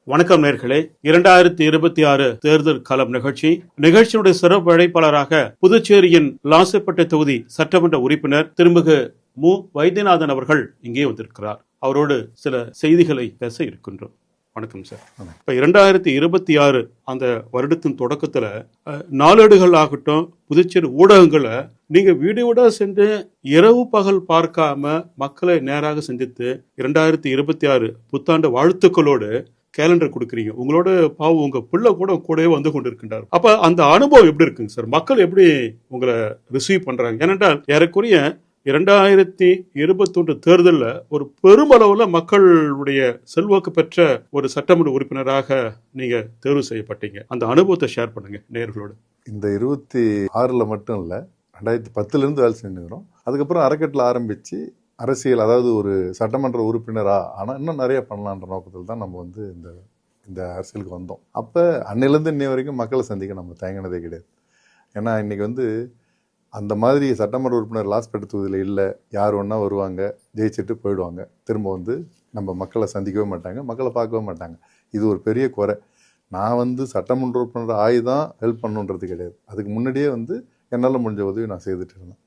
வணக்கம் நேர்களே. 2026 தேர்தல் களம் நிகழ்ச்சியினுடைய சிறப்பு அழைப்பாளராக புதுச்சேரியின் லாசப்பேட்டை தொகுதி சட்டமன்ற உறுப்பினர் திருமிகு மு. வைத்தியநாதன் அவர்கள் இங்கே வந்திருக்கிறார். அவரோடு சில செய்திகளை பேச இருக்கின்றோம். வணக்கம் சார். இப்ப 2026 அந்த வருடத்தின் தொடக்கத்துல நாளேடுகள் ஆகட்டும், புதுச்சேரி ஊடகங்களை நீங்க வீடியோட சென்று இரவு பகல் பார்க்காம மக்களை நேராக சந்தித்து 2026 புத்தாண்டு வாழ்த்துக்களோடு கேலண்டர் கொடுக்குறீங்க. உங்களோட பாவம் உங்க பிள்ளை கூடவே வந்து கொண்டு இருக்கின்றார். அப்ப அந்த அனுபவம் எப்படி இருக்குங்க சார்? மக்கள் எப்படி உங்களை ரிசீவ் பண்றாங்க? ஏனென்றால் ஏறக்குறைய 2021 தேர்தலில் ஒரு பெருமளவுல மக்களுடைய செல்வாக்கு பெற்ற ஒரு சட்டமன்ற உறுப்பினராக நீங்க தேர்வு செய்யப்பட்டீங்க. அந்த அனுபவத்தை ஷேர் பண்ணுங்க நேயர்களோடு. இந்த 26 மட்டும் இல்ல, 2010 வேலை செஞ்சுக்கிறோம். அதுக்கப்புறம் அறக்கட்டில் ஆரம்பிச்சு அரசியல், அதாவது ஒரு சட்டமன்ற உறுப்பினரா ஆனால் இன்னும் நிறைய பண்ணலான்ற நோக்கத்தில் தான் நம்ம இந்த அரசியலுக்கு வந்தோம். அப்போ அன்னிலேருந்து இன்னை வரைக்கும் மக்களை சந்திக்க நம்ம தயங்கினதே கிடையாது. ஏன்னா இன்னைக்கு அந்த மாதிரி சட்டமன்ற உறுப்பினர் லாஸ்பேட்டை தொகுதியில் இல்லை, யார் ஒன்றா வருவாங்க, ஜெயிச்சுட்டு போயிடுவாங்க, திரும்ப நம்ம மக்களை சந்திக்கவே மாட்டாங்க, மக்களை பார்க்கவே மாட்டாங்க. இது ஒரு பெரிய குறை. நான் சட்டமன்ற உறுப்பினர் ஆகி தான் ஹெல்ப் பண்ணுன்றது கிடையாது. அதுக்கு முன்னாடியே என்னால் முடிஞ்ச உதவி நான் செய்துட்டு இருந்தேன்.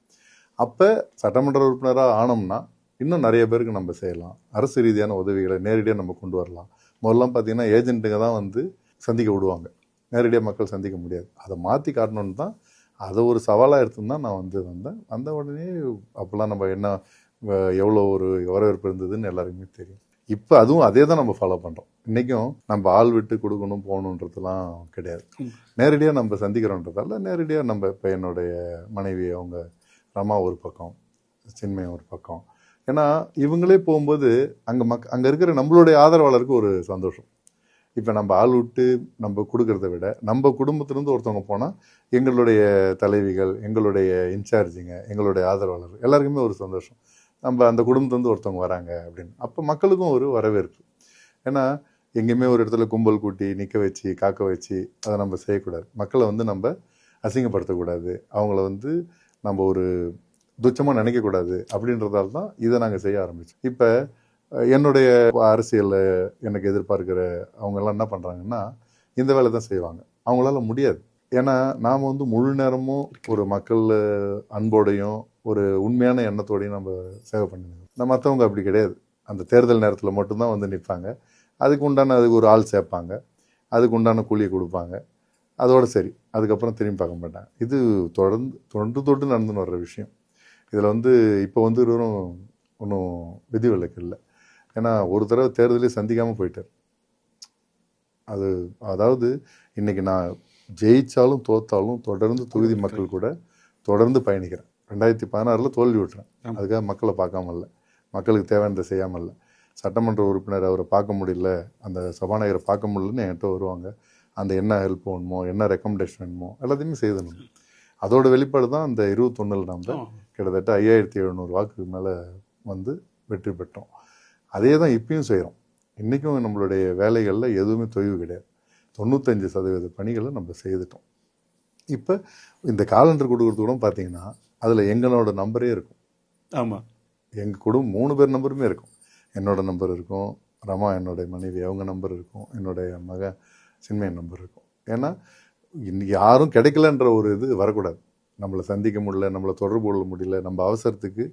அப்போ சட்டமன்ற உறுப்பினராக ஆனோம்னா இன்னும் நிறைய பேருக்கு நம்ம செய்யலாம். அரசு ரீதியான உதவிகளை நேரடியாக நம்ம கொண்டு வரலாம். முதல்லாம் பார்த்தீங்கன்னா ஏஜென்ட்டுங்க தான் சந்திக்க விடுவாங்க, நேரடியாக மக்கள் சந்திக்க முடியாது. அதை மாற்றி காட்டணுன்னு தான் அதை ஒரு சவாலாக எடுத்துன்னு தான் நான் வந்தேன். வந்த உடனே அப்போல்லாம் நம்ம என்ன எவ்வளோ ஒரு வரவேற்பு இருந்ததுன்னு எல்லாருக்குமே தெரியும். இப்போ அதுவும் அதே தான் நம்ம ஃபாலோ பண்ணுறோம். இன்றைக்கும் நம்ம ஆள் விட்டு கொடுக்கணும் போகணுன்றதுலாம் கிடையாது. நேரடியாக நம்ம சந்திக்கிறோன்றதால நேரடியாக நம்ம இப்போ என்னுடைய மனைவி அவங்க ரமா ஒரு பக்கம், சின்மயம் ஒரு பக்கம். ஏன்னா இவங்களே போகும்போது அங்கே இருக்கிற நம்மளுடைய ஆதரவாளருக்கு ஒரு சந்தோஷம். இப்போ நம்ம ஆள் விட்டு நம்ம கொடுக்கறத விட நம்ம குடும்பத்திலேருந்து ஒருத்தவங்க போனால் எங்களுடைய தலைவிகள், எங்களுடைய இன்சார்ஜிங்க, எங்களுடைய ஆதரவாளர் எல்லாருக்குமே ஒரு சந்தோஷம். நம்ம அந்த குடும்பத்துலேருந்து ஒருத்தவங்க வராங்க அப்படின்னு. அப்போ மக்களுக்கும் ஒரு வரவேற்பு. ஏன்னா எங்கேயுமே ஒரு இடத்துல கும்பல் கூட்டி நிற்க வச்சு காக்க வச்சு அதை நம்ம செய்யக்கூடாது. மக்களை நம்ம அசிங்கப்படுத்தக்கூடாது, அவங்கள நம்ம ஒரு துச்சமாக நினைக்கக்கூடாது. அப்படின்றதால தான் இதை நாங்கள் செய்ய ஆரம்பித்தோம். இப்போ என்னுடைய அரசியலில் எனக்கு எதிர்பார்க்கிற அவங்கெல்லாம் என்ன பண்ணுறாங்கன்னா இந்த வேலை தான் செய்வாங்க. அவங்களால முடியாது. ஏன்னா நாம் முழு நேரமும் ஒரு மக்கள் அன்போடையும் ஒரு உண்மையான எண்ணத்தோடையும் நம்ம சேவை பண்ணிடுவோம். மற்றவங்க அப்படி கிடையாது. அந்த தேர்தல் நேரத்தில் மட்டும்தான் நிற்பாங்க. அதுக்கு ஒரு ஆள் சேர்ப்பாங்க, அதுக்கு உண்டான கூலியை கொடுப்பாங்க, அதோடு சரி. அதுக்கப்புறம் திரும்பி பார்க்க மாட்டாங்க. இது தொடர்ந்து நடந்துன்னு வர்ற விஷயம். இதில் இப்போ வெறும் ஒன்றும் விதிவிலக்கு இல்லை. ஏன்னா ஒரு தடவை தேர்தலே சந்திக்காமல் போயிட்டார். அதாவது இன்னைக்கு நான் ஜெயிச்சாலும் தோத்தாலும் தொடர்ந்து தொகுதி மக்கள் கூட தொடர்ந்து பயணிக்கிறேன். 2016 தோல்வி விட்டுறேன். அதுக்காக மக்களை பார்க்காம இல்லை, மக்களுக்கு தேவையானதை செய்யாமல் இல்லை. சட்டமன்ற உறுப்பினர் அவரை பார்க்க முடியல, அந்த சபாநாயகரை பார்க்க முடியலன்னு என்கிட்ட வருவாங்க. அந்த என்ன ஹெல்ப் வேணுமோ, என்ன ரெக்கமெண்டேஷன் வேணுமோ எல்லாத்தையுமே செய்தணும். அதோட வெளிப்பாடு தான் அந்த 21 நம்ம கிட்டத்தட்ட 5700 வாக்குக்கு மேலே வெற்றி பெற்றோம். அதே தான் இப்பயும் செய்கிறோம். இன்றைக்கும் நம்மளுடைய வேலைகளில் எதுவுமே தொய்வு கிடையாது. 95% பணிகளை நம்ம செய்துட்டோம். இப்போ இந்த காலண்டர் கொடுக்குறது கூட பார்த்தீங்கன்னா அதில் எங்களோட நம்பரே இருக்கும். ஆமாம், எங்கள் குடும்பம் 3 பேர் நம்பருமே இருக்கும். என்னோட நம்பர் இருக்கும், ரமா என்னுடைய மனைவி அவங்க நம்பர் இருக்கும், என்னுடைய மகன் சின்மயன் நம்பர் இருக்கும். ஏன்னா இன்னைக்கு யாரும் கிடைக்கலன்ற ஒரு இது வரக்கூடாது. நம்மளை சந்திக்க முடியல, நம்மளை தொடர்பு கொள்ள முடியல, நம்ம அவசரத்துக்கு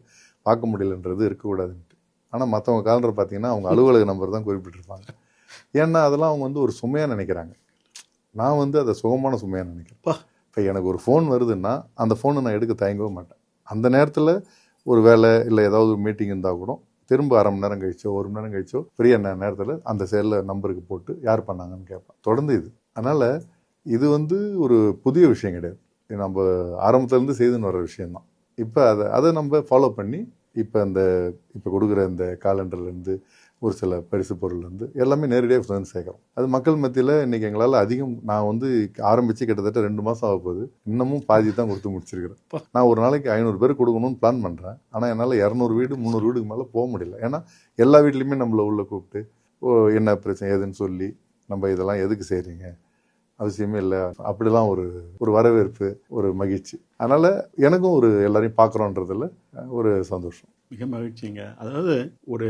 பார்க்க முடியலன்றது இருக்கக்கூடாதுன்ட்டு. ஆனால் மற்றவங்க காலண்டர் பார்த்தீங்கன்னா அவங்க அலுவலக நம்பர் தான் குறிப்பிட்டிருப்பாங்க. ஏன்னா அதெல்லாம் அவங்க ஒரு சுமையாக நினைக்கிறாங்க. நான் அதை சுகமான சுமையாக நினைக்கிறேன். இப்போ எனக்கு ஒரு ஃபோன் வருதுன்னா அந்த ஃபோனை நான் எடுக்க தயங்கவே மாட்டேன். அந்த நேரத்தில் ஒரு வேலை இல்லை ஏதாவது ஒரு மீட்டிங் இருந்தால் கூட திரும்ப அரை மணி நேரம் கழிச்சோ 1 மணி நேரம் கழிச்சோ பெரிய நேரத்தில் அந்த செல்லில் நம்பருக்கு போட்டு யார் பண்ணாங்கன்னு கேட்பேன். தொடர்ந்து இது. அதனால் இது ஒரு புதிய விஷயம் கிடையாது. நம்ம ஆரம்பத்துலேருந்து செய்துன்னு வர விஷயந்தான். இப்போ அதை நம்ம ஃபாலோ பண்ணி இப்போ கொடுக்குற இந்த காலண்டர்லேருந்து ஒரு சில பரிசு பொருள்லேருந்து எல்லாமே நேரடியாக சேர்க்குறோம். அது மக்கள் மத்தியில் இன்றைக்கி எங்களால் அதிகம். நான் ஆரம்பித்து கிட்டத்தட்ட 2 மாதம் ஆக போகுது. இன்னமும் பாதி தான் கொடுத்து முடிச்சிருக்கிறேன். நான் ஒரு நாளைக்கு 500 பேர் கொடுக்கணும்னு பிளான் பண்ணுறேன். ஆனால் என்னால் 200 வீடு 300 வீடுக்கு மேலே போக முடியல. ஏன்னா எல்லா வீட்லேயுமே நம்மளை உள்ளே கூப்பிட்டு என்ன பிரச்சனை ஏதுன்னு சொல்லி நம்ம இதெல்லாம் எதுக்கு செய்கிறீங்க, அவசியமே இல்லை, அப்படிலாம் ஒரு வரவேற்பு, ஒரு மகிழ்ச்சி. அதனால் எனக்கும் எல்லாரையும் பார்க்குறோன்றதில் ஒரு சந்தோஷம். மிக மகிழ்ச்சிங்க. அதாவது ஒரு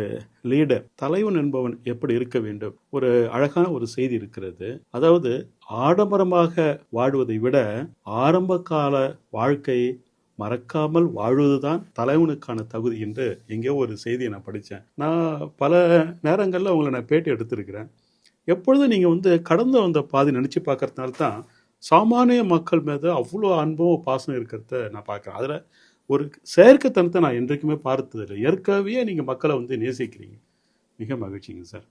லீடர், தலைவன் என்பவன் எப்படி இருக்க வேண்டும்? ஒரு அழகான ஒரு செய்தி இருக்கிறது. அதாவது ஆடம்பரமாக வாழ்வதை விட ஆரம்ப கால வாழ்க்கையை மறக்காமல் வாழ்வதுதான் தலைவனுக்கான தகுதி என்று எங்கேயோ ஒரு செய்தியை நான் படித்தேன். நான் பல நேரங்களில் உங்களை நான் பேட்டி எடுத்திருக்கிறேன். எப்பொழுதும் நீங்கள் கடந்து வந்த பாதி நினச்சி பார்க்கறதுனால தான் சாமானிய மக்கள் மீது அவ்வளோ அன்பும் பாசம் இருக்கிறத நான் பார்க்குறேன். அதில் ஒரு செயற்கைத்தனத்தை நான் என்றைக்குமே பார்த்ததில்லை. இயற்கையாகவே நீங்கள் மக்களை நேசிக்கிறீங்க. மிக மகிழ்ச்சிங்க சார்.